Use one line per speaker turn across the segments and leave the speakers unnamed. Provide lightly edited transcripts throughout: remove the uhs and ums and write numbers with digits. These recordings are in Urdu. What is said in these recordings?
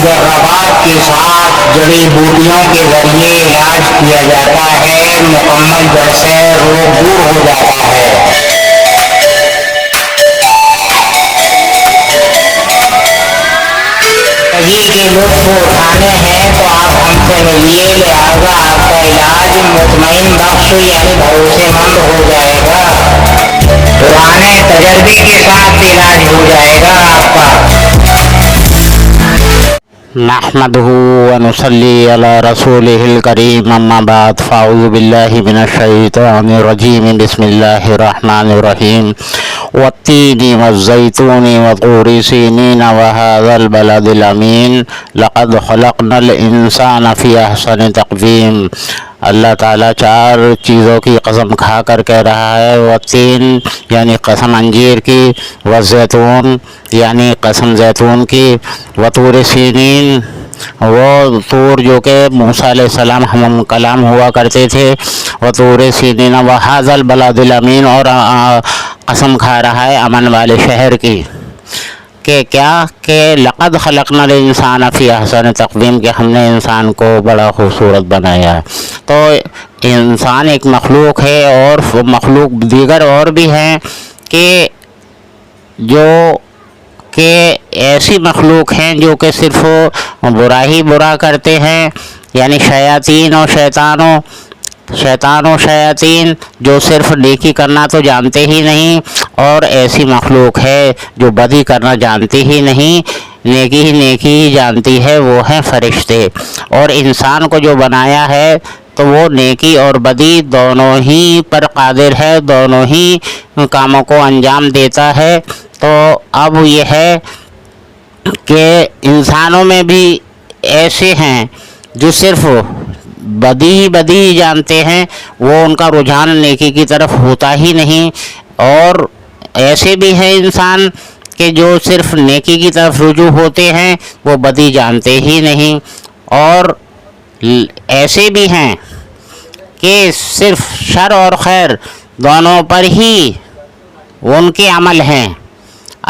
مجربات کے ساتھ جڑی بوٹیوں کے ذریعے علاج کیا جاتا ہے، مکمل جڑ سے روگ دور ہو جاتا ہے۔ زندگی کے لطف اٹھانے ہیں تو آپ ہم سے ملیے، لہٰذا آپ کا علاج مطمئن بخش یعنی بھروسے مند ہو جائے گا، پرانے تجربے کے ساتھ علاج ہو جائے گا آپ کا۔
نحمده ونصلي على رسوله الكريم، اما بعد، فاعوذ بالله من الشيطان الرجيم، بسم الله الرحمن الرحيم، والتين والزيتون وطور سينين وهذا البلد الأمين، لقد خلقنا الإنسان في أحسن تقويم۔ اللہ تعالیٰ چار چیزوں کی قسم کھا کر کہہ رہا ہے، والتین یعنی قسم انجیر کی، والزیتون یعنی قسم زیتون کی، وطور سینین وہ طور جو کہ موسیٰ علیہ السلام ہم کلام ہوا کرتے تھے، وطور سینین وہذا البلد الامین، اور قسم کھا رہا ہے امن والے شہر کی، کہ کیا کہ لقد خلقنا الانسان فی احسن تقویم، کہ ہم نے انسان کو بڑا خوبصورت بنایا ہے۔ تو انسان ایک مخلوق ہے، اور مخلوق دیگر اور بھی ہیں کہ ایسی مخلوق ہیں جو کہ صرف برا ہی برا کرتے ہیں، یعنی شیاطین و شیاطین جو صرف نیکی کرنا تو جانتے ہی نہیں، اور ایسی مخلوق ہے جو بدی کرنا جانتی ہی نہیں، نیکی ہی جانتی ہے، وہ ہیں فرشتے۔ اور انسان کو جو بنایا ہے تو وہ نیکی اور بدی دونوں ہی پر قادر ہے، دونوں ہی کاموں کو انجام دیتا ہے۔ تو اب یہ ہے کہ انسانوں میں بھی ایسے ہیں جو صرف بدی جانتے ہیں، وہ ان کا رجحان نیکی کی طرف ہوتا ہی نہیں، اور ایسے بھی ہیں انسان کہ جو صرف نیکی کی طرف رجوع ہوتے ہیں، وہ بدی جانتے ہی نہیں، اور ایسے بھی ہیں کہ صرف شر اور خیر دونوں پر ہی ان کے عمل ہیں،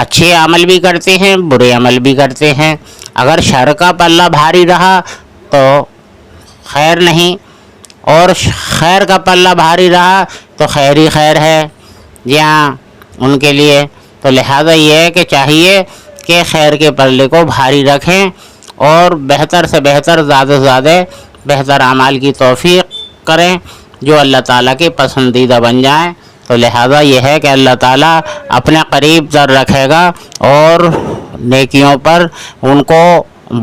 اچھے عمل بھی کرتے ہیں، برے عمل بھی کرتے ہیں۔ اگر شر کا پلہ بھاری رہا تو خیر نہیں، اور خیر کا پلہ بھاری رہا تو خیر ہی خیر ہے یہاں ان کے لیے۔ تو لہذا یہ ہے کہ چاہیے کہ خیر کے پلے کو بھاری رکھیں، اور بہتر سے بہتر، زیادہ سے زیادہ بہتر اعمال کی توفیق کریں جو اللہ تعالیٰ کے پسندیدہ بن جائیں۔ تو لہذا یہ ہے کہ اللہ تعالیٰ اپنے قریب تر رکھے گا، اور نیکیوں پر ان کو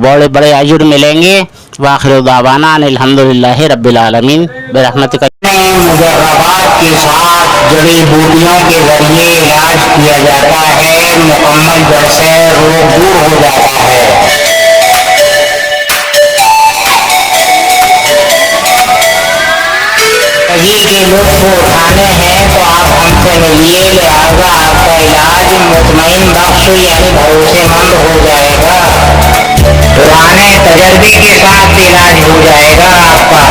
بڑے بڑے اجر ملیں گے۔ وآخر دعوانا ان الحمدللہ رب العالمین برحمتک۔
مجربات کے ساتھ جڑی بوٹیوں کے ذریعے علاج کیا جاتا ہے، مکمل جڑ سے روگ دور ہو جاتا ہے۔ زندگی کے لطف اٹھانے ہیں تو آپ ہم سے ملیے، لہٰذا آپ کا علاج مطمئن بخش یعنی بھروسے مند ہو جائے گا، پرانے تجربے کے ساتھ علاج ہو جائے گا آپ کا۔